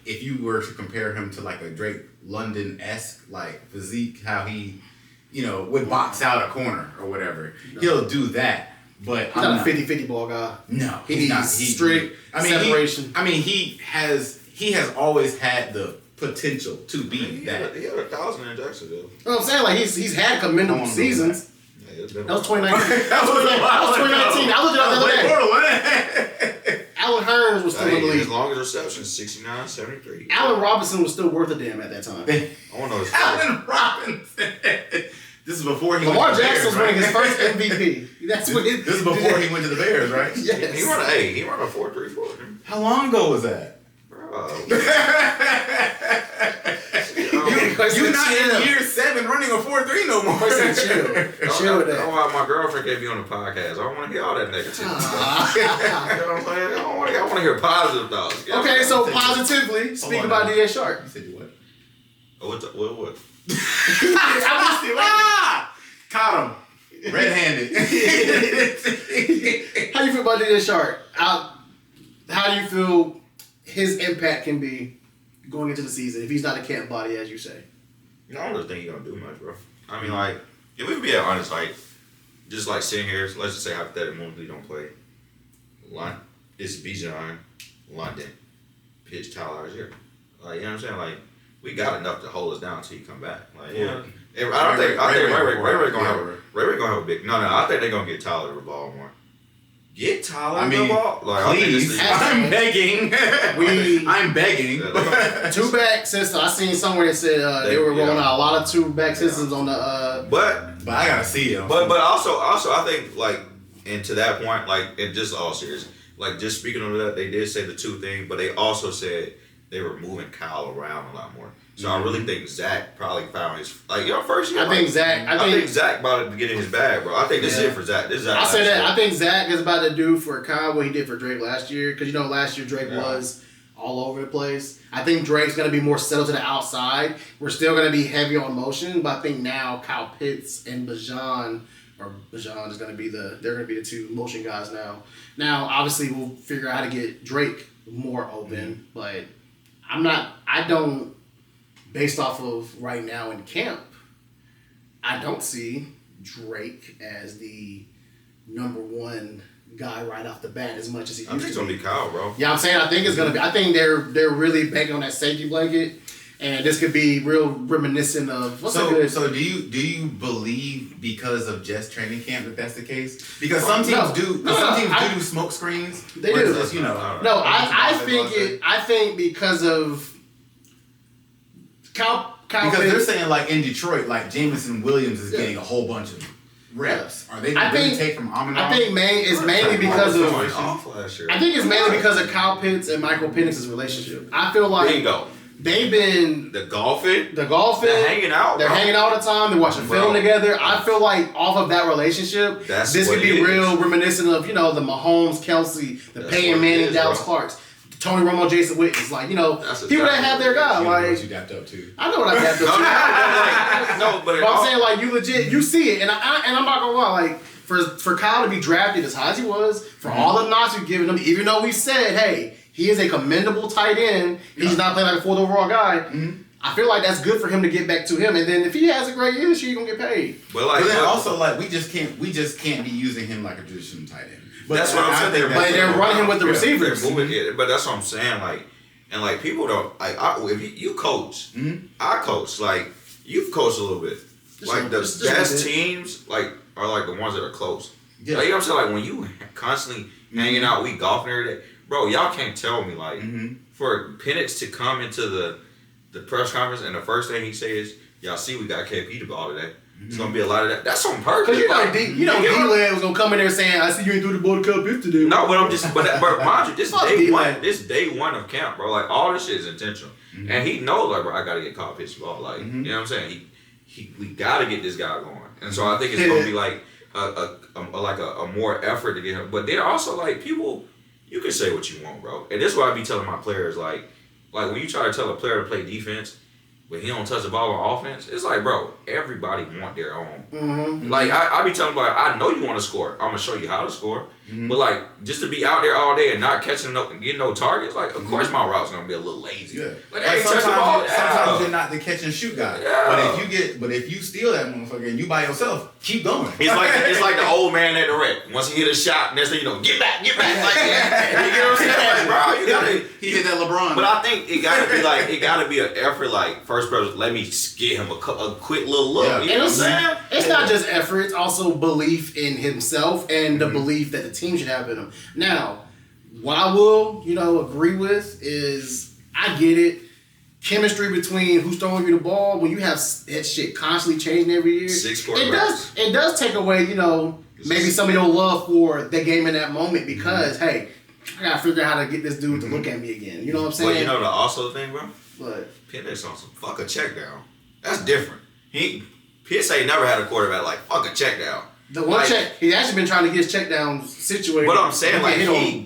if you were to compare him to a Drake London-esque physique, how he, would box out a corner or whatever. No. He'll do that. But he's not a 50-50 ball guy. No, he's not. Strict separation. He has always had the potential to be that. He had 1,000 in Jacksonville. You know what I'm saying? He's had commendable seasons. That was 2019. That was 2019. I looked it up the other day. Alan Hearns was still in the league. His longest reception, 69, 73. Allen Robinson was still worth a damn at that time. I want to know his Allen Robinson. This is before he Lamar went to the Jackson was winning his first MVP. This is before he went to the Bears, right? Yes. He run a 4.34. How long ago was that? Bro. You're not in year 7 running a 4-3 no more. Chill with that. That's why my girlfriend can't be on the podcast. I don't want to hear all that negativity. You know what I'm saying? I want to hear positive thoughts. Okay, so positively, speak about D.A. Sharp. You said you what? What? Caught him. Red-handed. How do you feel about D.A. Sharp? How do you feel his impact can be going into the season if he's not a camp body, as you say? I don't really think he's going to do much, bro. I mean, like, if we be honest, like, just like sitting here, let's just say hypothetically don't play. It's Bijan, London, Pitch, Tyler here. Like, you know what I'm saying? Like, we got enough to hold us down until you come back. Like, I think Ray gonna have a big. No, I think they're gonna get Tyler the ball more. Get Tyler the ball. Like, please, I'm begging. I'm begging. 2-back system. I seen somewhere that said they were rolling out a lot of 2-back systems on the. But I gotta see them. But also I think like, and to that point, like, in just all serious, like, just speaking of that, they did say the 2 thing, but they also said they were moving Kyle around a lot more. So I really think Zach probably found his, like, first year. I think Zach about to get in his bag, bro. I think this is it for Zach. This is Zach. I say that. I think Zach is about to do for Kyle what he did for Drake last year. Because, last year Drake was all over the place. I think Drake's going to be more settled to the outside. We're still going to be heavy on motion. But I think now Kyle Pitts and Bijan is going to be they're going to be the 2 motion guys now. Now, obviously, we'll figure out how to get Drake more open. But based off of right now in camp, I don't see Drake as the number 1 guy right off the bat as much as he used to be. I think it's going to be Kyle, bro. Yeah, I'm saying I think it's going to be. I think they're really banking on that safety blanket, and this could be real reminiscent of So do you believe because of just training camp that that's the case? Because some teams do smoke screens. They do. No, I think because of Kyle because they're saying, like, in Detroit, like, Jameson Williams is getting a whole bunch of reps. Are they going to take from Amon? I think it's mainly because of. I think it's mainly because of Kyle Pitts and Michael Penix's relationship. I feel like they've been the golfing, they're hanging out. They're hanging out all the time. They're watching film together. I feel like off of that relationship, this could be real reminiscent of the Mahomes, Kelsey, the Peyton Manning, Dallas Clarks. Tony Romo, Jason Witten. It's like, people that have their guy. Like, you dapped up to. I know what I dapped up to. But I'm saying, like, you legit, you see it. And I'm not going to lie, like, for Kyle to be drafted as high as he was, for all the knocks we've given him, even though we said, hey, he is a commendable tight end, he's not playing like a 4th overall guy, I feel like that's good for him to get back to him. And then if he has a great year, he's going to get paid. But then also, like, we just can't be using him like a traditional tight end. But that's what I'm saying. They're running him with the receivers. They're moving it, but that's what I'm saying. Like, and like, people don't like. If you coach, I coach. Like, you've coached a little bit. Like, the best teams, like, are like the ones that are close. Yeah. Like, you know what I'm saying? Like, when you constantly hanging out, we golfing every day, bro. Y'all can't tell me, like, for Penix to come into the press conference and the first thing he says, y'all see, we got KP the ball today. It's gonna be a lot of that. That's on purpose. Because D-Led was gonna come in there saying, "I see you ain't threw the ball to Cup today." No, but mind you, this day one of camp, bro. Like, all this shit is intentional, and he knows, like, bro, I gotta get caught pitch the ball. Like, you know what I'm saying? We gotta get this guy going, and so I think it's gonna be like a more effort to get him. But then also, like, people, you can say what you want, bro, and this is what I be telling my players, like when you try to tell a player to play defense, but he don't touch the ball on offense, it's like, bro, everybody want their own. Like, I be telling them, like, I know you want to score. I'm going to show you how to score. But, like, just to be out there all day and not catching getting no targets, like, of course my route's going to be a little lazy. Yeah. Like, sometimes you're not the catch and shoot guy. Yeah. But if you steal that motherfucker and you by yourself, keep going. It's like the old man at the wreck. Once he hit a shot, next thing you know, get back. Like, you get what I'm saying? Like, bro, you got to. He hit that LeBron. But I think it got to be an effort, like, first person, let me get him a quick little look. Yeah. You know what I'm saying? It's not just effort, it's also belief in himself and the belief that the team should have in him. Now, what I will, agree with is, I get it. Chemistry between who's throwing you the ball, when you have that shit constantly changing every year, 6 quarterbacks. It does take away, maybe some of your love for the game in that moment because, hey, I gotta figure out how to get this dude to look at me again. You know what I'm saying? But you know the also thing, bro? What? Penix on some fuck a check down. That's different. PSA never had a quarterback like fuck a check down. The one check, he's actually been trying to get his check down situated. But I'm saying, like,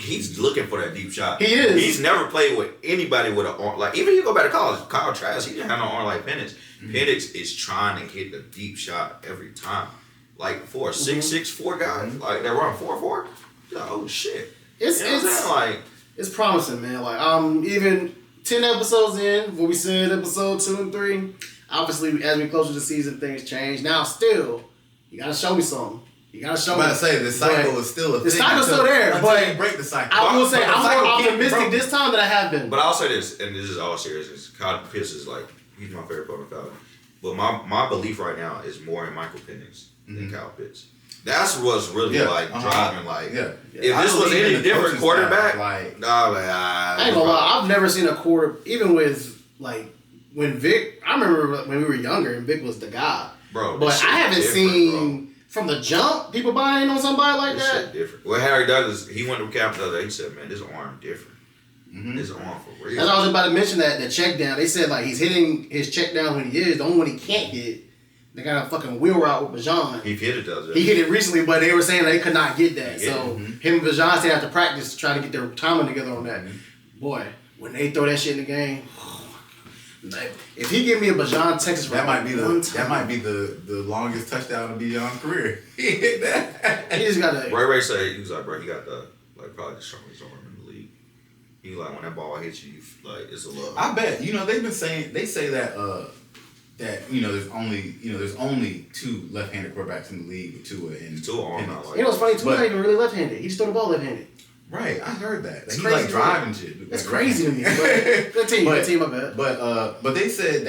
he's looking for that deep shot. He is. He's never played with anybody with an arm. Like, even if you go back to college, Kyle Trask, he didn't have no arm like Penix. Penix is trying to hit the deep shot every time. Like, for a 6'4" guy, like, that run 4'4", like, oh, shit. It's promising, man. Like, even 10 episodes in, what we said, episode 2 and 3, obviously, as we closer to season, things change. Now, still, you gotta show me something. You gotta show me. I'm about to say, the cycle is still a thing. The cycle's still there, but you break the cycle. I will say, I'm more optimistic this time than I have been. But I'll say this, and this is all serious. Kyle Pitts is like, he's my favorite player in Falcons. But my belief right now is more in Michael Penix than Kyle Pitts. That's what's really driving. Like, if this was any different quarterback, I ain't gonna lie. I've never seen a quarter, even with like when Vic. I remember when we were younger and Vic was the guy, bro. But I haven't seen from the jump people buying on somebody like this that. Shit different. Well, Harry Douglas, he went to camp the other day. He said, "Man, this arm different. This arm for real." That's what I was about to mention. That check down. They said like he's hitting his check down when he is. The only one he can't hit. They got a fucking wheel route with Bajan. He hit it, does it? He hit it recently, but they were saying they could not get that. So him and Bajan still have to practice to try to get their timing together on that. Boy, when they throw that shit in the game, if he give me a Bajan Texas that might be the longest touchdown of Bajan's career. He hit that. He just got to. Ray said he was like, bro, he got the probably the strongest arm in the league. He like when that ball hits you, like it's a love. I bet they say that there's only 2 left-handed quarterbacks in the league with Tua and Tua arm not like. You know what's funny? Tua's not even really left-handed. He just throw the ball left-handed. Right, I heard that. It's He's crazy, like driving shit. That's crazy to me. Good team, my bad. But they said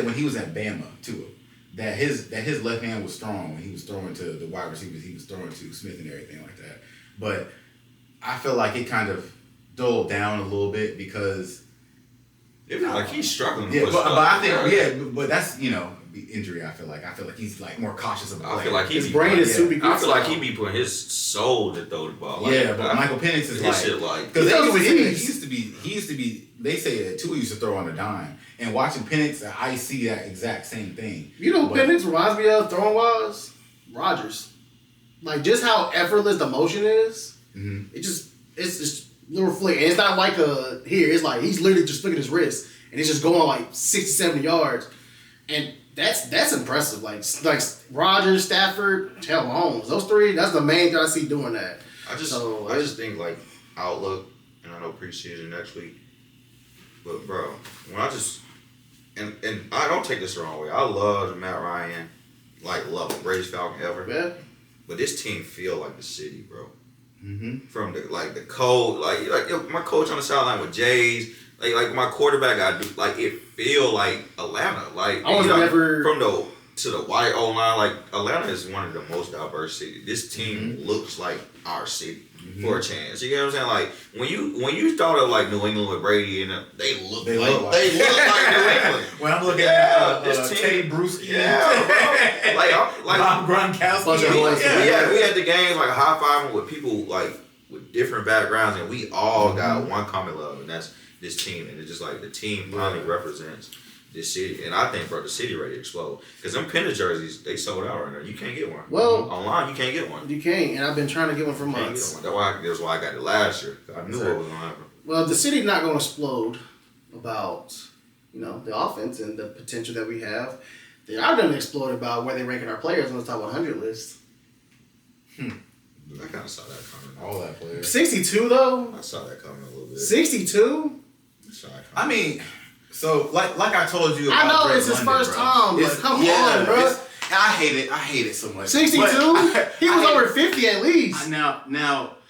when he was at Bama Tua, that his left hand was strong when he was throwing to the wide receivers. He was throwing to Smith and everything like that. But I feel like it kind of dulled down a little bit because. It was like he's struggling. Yeah, but I think but that's injury. I feel like he's like more cautious of the play. I feel like his brain is super. I feel like he be putting his soul to throw the ball. Like, but Michael Penix is like because he used to be. They say that Tua used to throw on a dime, and watching Penix, I see that exact same thing. You know, Penix reminds me of throwing wise Rodgers, like just how effortless the motion is. It's just little flick, and it's not like it's like he's literally just flicking his wrist, and it's just going like 60, 70 yards, and that's impressive. Like Rodgers, Stafford, hell, Mahomes, those 3. That's the main thing I see doing that. I just think like outlook, and I know preseason next week, but bro, when and I don't take this the wrong way. I love Matt Ryan, love him, greatest Falcon ever. Yeah. But this team feel like the city, bro. From the cold, my coach on the sideline with Jays, like my quarterback, I do it feel like Atlanta, I was never from to the white O line. Like Atlanta is one of the most diverse cities. This team looks like our city for a chance. You get what I'm saying? Like when you thought of like New England with Brady and they look like New England. When I'm looking at this team, Teddy Bruschi, like Bob Gronkowski, we had the games like high fiving with people with different backgrounds, and we all got one common love, and that's this team. And it's just like the team finally represents this city, and I think the city ready to explode because them Penix jerseys they sold out right now. You can't get one. Well, online you can't get one. You can't, and I've been trying to get one for months. That's why I got it last year. I knew what was gonna happen. Well, the city's not gonna explode about the offense and the potential that we have. They are gonna explode about where they ranking our players on the top 100 list. I kind of saw that coming. All that players. 62 though. I saw that coming a little bit. 62. I mean. So, like I told you about I know Drake it's his London, first bro. time, but come on, bro. I hate it so much. 62? He was over 50 at least. Now,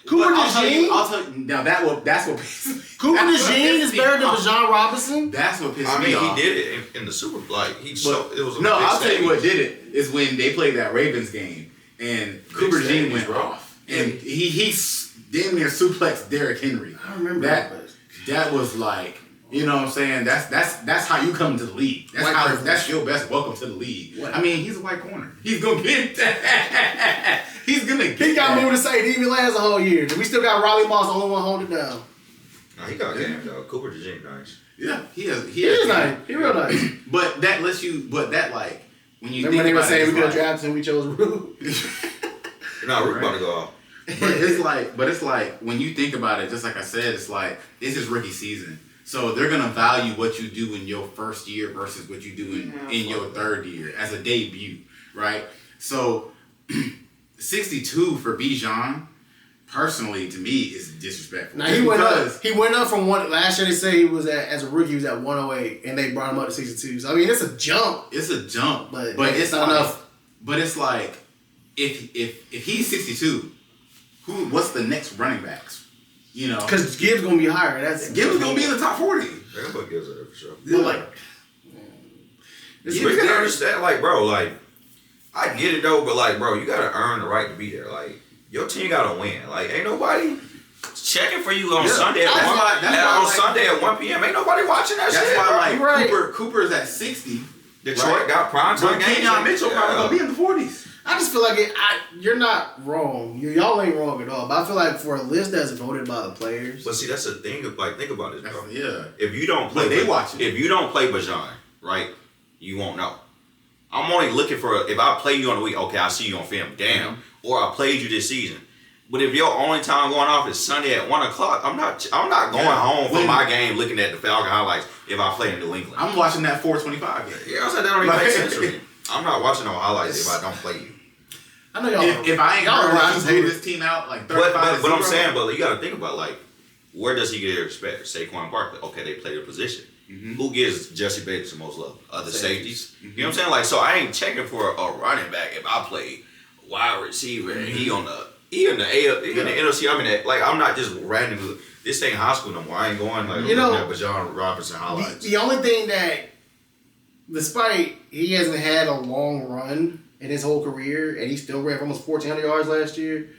Cooper DeJean? I'll tell you, now that's what pisses me. Cooper DeJean is better than Bijan Robinson? That's what pisses me off. He did it in the Super Bowl. It was I'll tell you what did it is when they played that Ravens game and Cooper DeJean went off. And he damn near suplexed Derrick Henry. I remember that. That was like... You know what I'm saying? That's how you come to the league. That's your best welcome to the league. What? I mean, he's a white corner. He's gonna get that. He's gonna get. He got more to say. He didn't even last a whole year. We still got Riley Moss, the only one holding it down. No, he got game though. Cooper DeJean nice. Yeah, he is. He is nice. He real nice. But that lets you. But that like when you remember think they were about saying it, we could have drafted him. We chose Rue. No, Rue about to go off. But it's like when you think about it, just like I said, it's like this is rookie season. So they're gonna value what you do in your first year versus what you do in your third year as a debut, right? So 62 for Bijan, personally to me, is disrespectful. Now he went up from one last year. They say he was as a rookie he was at 108, and they brought him up to 62. So I mean, it's a jump. It's a jump, but it's not enough. But it's like if he's 62, what's the next running backs? You know, because Gibbs gonna be higher. Gibbs gonna be in the top 40. They're gonna put Gibbs in there for sure. Yeah. But we gotta understand, like, bro, like, I get it though, but like, bro, you gotta earn the right to be there. Like, your team gotta win. Like, ain't nobody checking for you on Sunday at Sunday at 1 p.m. Ain't nobody watching that shit. That's why, bro. like, Cooper's at 60. Detroit got primetime games. Kenyon Mitchell probably gonna be in the 40s. I just feel like you're not wrong. Y'all ain't wrong at all. But I feel like for a list that's voted by the players. But see, that's the thing. Like, think about this, bro. Yeah. If you don't play, if you don't play Bijan, right, you won't know. I'm only looking for if I play you on the week. Okay, I see you on film. Damn. Mm-hmm. Or I played you this season. But if your only time going off is Sunday at 1 o'clock, I'm not going home for my game looking at the Falcon highlights if I play in New England. I'm watching that 425 game. Yeah, I said that don't even make sense to me. I'm not watching no highlights if I don't play you. I know y'all. If I ain't hold this team out like 35 but I'm saying, but you got to think about like where does he get respect? Saquon Barkley. Okay, they play the position. Mm-hmm. Who gives Jesse Bates the most love? Other safeties. Mm-hmm. You know what I'm saying? Like, so I ain't checking for a running back if I play wide receiver and he in the NFC. I mean, like I'm not just randomly. This ain't high school no more. I ain't going like Bijan Robinson highlights. The only thing that, despite he hasn't had a long run in his whole career, and he still ran for almost 1,400 yards last year.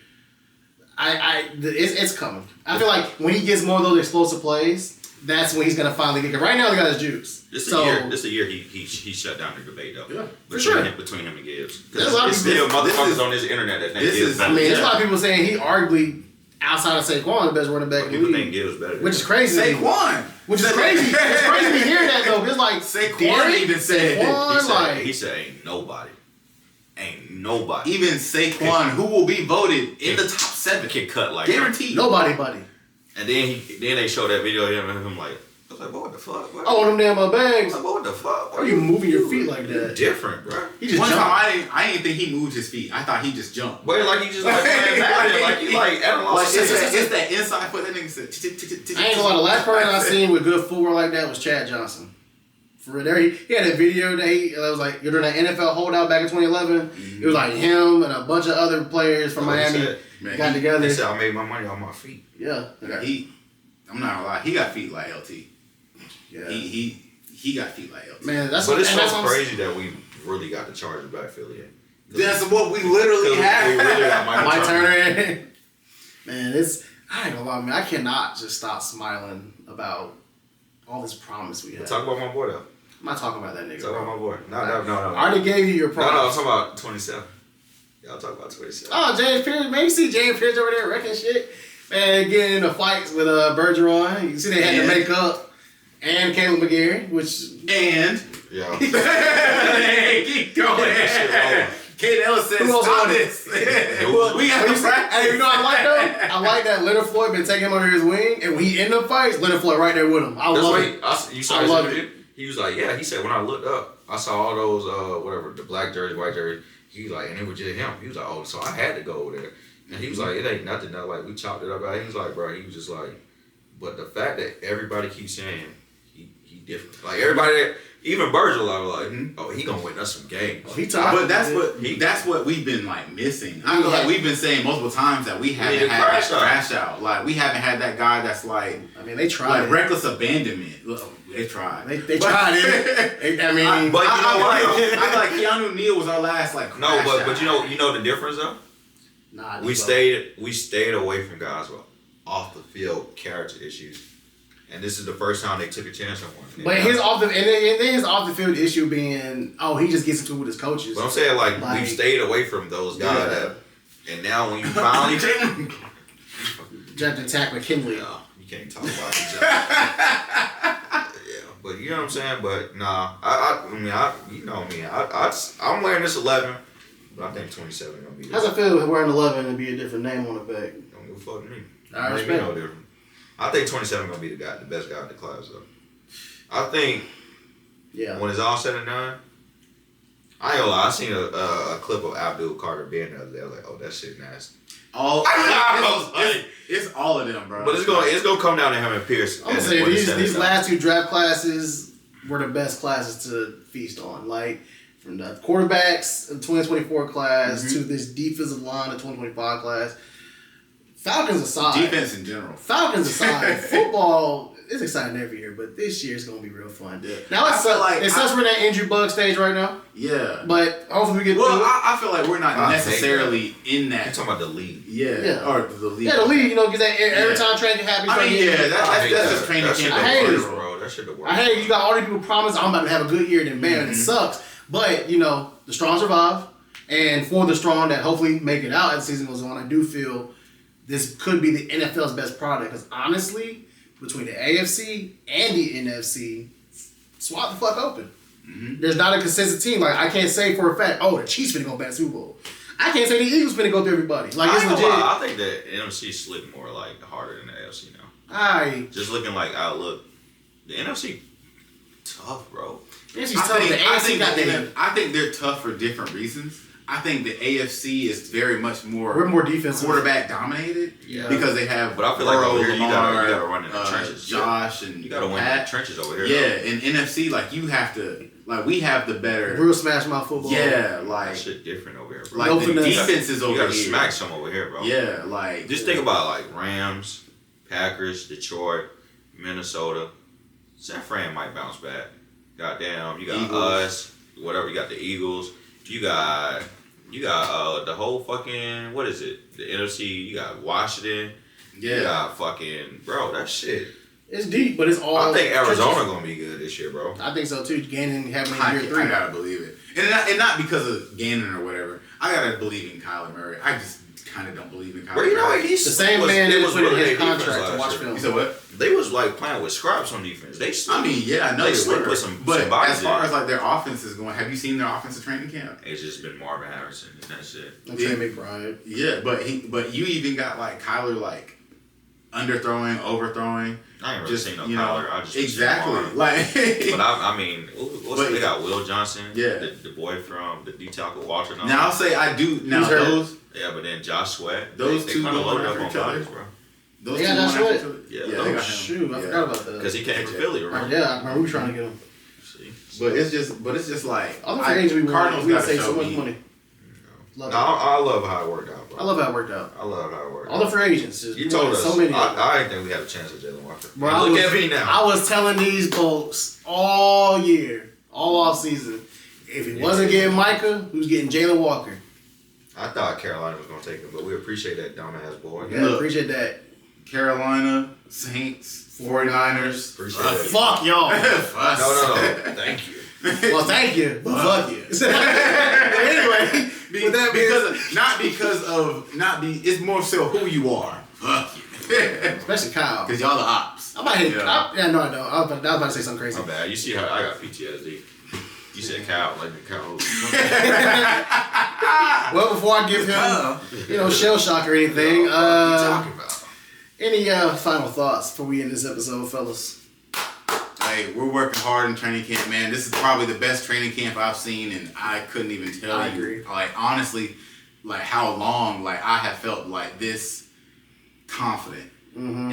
It's coming. I feel like when he gets more of those explosive plays, that's when he's gonna finally get it. Right now, he got his juice. This the year he shut down the debate though. Yeah, between him and Gibbs. There's a lot of still motherfuckers on this internet that think Gibbs. There's a lot of people saying he arguably outside of Saquon the best running back in the league. People think Gibbs better. Which is crazy. Saquon. Which is crazy. It's crazy to hear that though. It's like Saquon even said he said ain't nobody. Even Saquon, who will be voted in the top 7, can cut like guaranteed. Nobody, buddy. And then they show that video of him and him like, I was like, what the fuck? What? Oh, them damn bags. Like, what the fuck? Why are you moving your feet like that? You're different, bro. He just One jumped. time I didn't think he moved his feet. I thought he just jumped. But like he just like playing Madden, like he like at a loss. It's that inside foot that nigga said. I ain't gonna lie. The last person I seen with good footwork like that was Chad Johnson. For there, he had a video that was like during that NFL holdout back in 2011. Mm-hmm. It was like him and a bunch of other players from Miami got together. He said, "I made my money on my feet." Yeah, I'm not gonna lie. He got feet like LT. Yeah, he got feet like LT. Man, it's so crazy that we really got the Chargers backfield in. That's what we literally had. We really got Mike Turner. Man, I ain't gonna lie, man. I cannot just stop smiling about all this promise we have. Talk about my boy though. I'm not talking about that nigga. Talk about my boy. No. I already gave you your promise. No, I'm talking about 27. Y'all talk about 27. Oh, James Pierce. Man, you see James Pierce over there wrecking shit. Man, getting in the fights with Bergeron. You see they had to make up. And Caleb McGarry, Yeah. Hey, keep going. Kate Ellis says, stop this. We got to practice. Hey, you know what I like though? I like that Leonard Floyd been taking him under his wing, and when he in the fights, Leonard Floyd right there with him. I love it. You saw his interview? He was like, yeah. He said when I looked up, I saw all those the black jerseys, white jerseys. He was like, and it was just him. He was like, oh, so I had to go over there. And he was like, it ain't nothing. Like we chopped it up. He was like, bro. He was just like, but the fact that everybody keeps saying he different. Like everybody that. Even Virgil, I was like, oh, he gonna win us some games. But that's what we've been like missing. I feel like we've been saying multiple times that we haven't had that crash out. Like we haven't had that guy that's like. I mean, they tried. Like reckless abandonment. Look, they tried. They tried it. I mean, but you know what? I feel like Keanu Neal was our last like. No, but you know the difference though. Nah, we stayed away from guys with off the field character issues. And this is the first time they took a chance on one. But his off the field issue being, he just gets into it with his coaches. But I'm saying we've stayed away from those guys and now when you finally take them, you have to attack McKinley. No, you can't talk about it. Yeah, but you know what I'm saying. But nah, I'm wearing this 11, but I think 27 gonna be. How's it feel wearing 11 and be a different name on the back? Don't give a fuck to me. I respect. No different. I think 27 gonna be the best guy in the class though. I think. Yeah. When it's all said and done, I ain't gonna lie. I seen a clip of Abdul Carter being the other day. I was like, oh, that shit nasty. It's all of them, bro. But it's gonna come down to him and Pierce. I'm gonna say these last two draft classes were the best classes to feast on. Like from the quarterbacks of the 2024 class to this defensive line of 2025 class. Falcons aside. Defense in general. Falcons aside, football is exciting every year, but this year is gonna be real fun. Yeah. Now it sucks we're in that injury bug stage right now. Yeah. But hopefully we get through it. I feel like we're not necessarily in that. You're talking about the league. Yeah. Or the league. Yeah, the league, because that every time training happens. I mean, that's just training camp. I hate it, bro. That shit the worst. I hate it. You got all these people promise I'm about to have a good year, then bam, it sucks. But, the strong survive. And for the strong that hopefully make it out as the season goes on, I do feel this could be the NFL's best product. Because honestly, between the AFC and the NFC, swap the fuck open. Mm-hmm. There's not a consistent team. Like, I can't say for a fact, the Chiefs finna go back to Super Bowl. I can't say the Eagles finna go through everybody. Like, it's legit. I think the NFC slipped more harder than the AFC now. Just looking outlook, the NFC tough, bro. I think they're tough for different reasons. I think the AFC is very much more. We're more defensive, quarterback dominated. Yeah. Because they have. But I feel like over here you gotta run in the trenches. Josh and you gotta win in the trenches over here. Yeah, in NFC you have to we have the better. Real smash mouth football. Yeah, that shit different over here, bro. Like the defense is over here. You gotta smack some over here, bro. Yeah, just think about Rams, Packers, Detroit, Minnesota. San Fran might bounce back. Goddamn, you got Eagles. Us, whatever. You got the Eagles. You got the whole fucking, what is it? The NFC. You got Washington. Yeah. You got fucking, bro. That shit. It's deep, but it's all. I think Arizona gonna be good this year, bro. I think so too. Gannon having year 3. I gotta believe it, and not because of Gannon or whatever. I gotta believe in Kyler Murray. I just kind of don't believe in Kyler Murray. He's the same man that put in his contract to watch film. You said what? They was playing with scraps on defense. They I know they slipped with some. But as far as their offense is going, have you seen their offensive training camp? It's just been Marvin Harrison and that's it. And Trey McBride. Yeah, but you even got Kyler underthrowing, overthrowing. I ain't really seen no Kyler. I just exactly but I mean, they got Will Johnson. Yeah, the boy from the D-tackle Walter. Now I'll say I do. Now those. Yeah, but then Josh Sweat. Those two kind of going loaded up after on each other, bro. Those two Josh Sweat. Yeah, they got him. Shoot, I forgot about that. Because he came from Philly, remember? Yeah, I remember we were trying to get him. See, but it's just Cardinals got to save so much money. I love how it worked out, bro. I love how it worked out. All the free agents. You told us. So many. I didn't think we had a chance at Jalen Walker. Bro, look at me now. I was telling these folks all year, all off season, if he wasn't getting Micah, he was getting Jalen Walker. I thought Carolina was going to take him, but we appreciate that dumbass boy. Yeah, appreciate that. Carolina, Saints, 49ers. Appreciate that. Fuck y'all. No. Thank you. Well, thank you, but fuck you. Anyway, it's more so who you are. Fuck you. Especially Kyle. Because y'all the ops. I might hit. No, I don't. I was about to say something crazy. My bad. You see how I got PTSD. You said Kyle, like the cow. Well, before I give him, shell shock or anything, what are you talking about? Any final thoughts before we end this episode, fellas? Hey, we're working hard in training camp, man. This is probably the best training camp I've seen, and I couldn't even tell you. Agree. Honestly, how long, I have felt this confident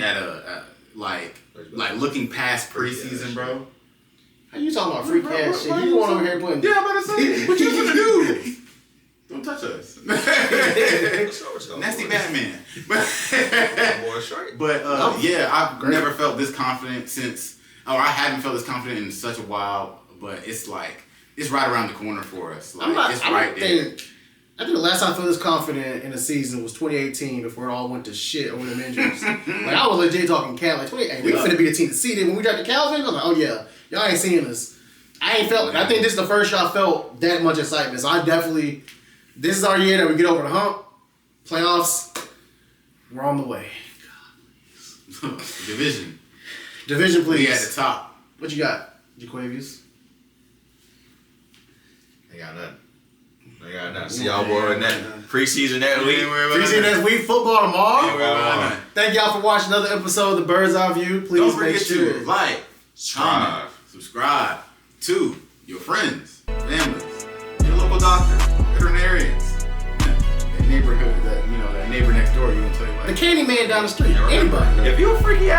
at looking past preseason, bro. How you talking about free cash shit? You going over here putting... Yeah, I'm about to say, what you gonna do? Don't touch us. Nasty Batman. But I've never felt this confident since... I haven't felt this confident in such a while, but it's it's right around the corner for us. It's right there. I think the last time I felt this confident in a season was 2018 before it all went to shit over them injuries. Like, I was legit talking Cal. Like, we finna be the team to see it. When we drafted Calvin, I was like, oh yeah, y'all ain't seeing us. I ain't felt it. I think this is the first year I felt that much excitement. So I definitely, this is our year that we get over the hump. Playoffs, we're on the way. Division, please. We at the top. What you got, Jaquavius? They got nothing. See y'all boy in that preseason that week. Preseason next week, football tomorrow. Thank y'all for watching another episode of The Bird's Eye View. Please make sure to like, comment, subscribe to your friends, families, your local doctor, veterinarians, that neighborhood, that neighbor next door. You can tell you the candy man down the street. Anybody. If you're a freaky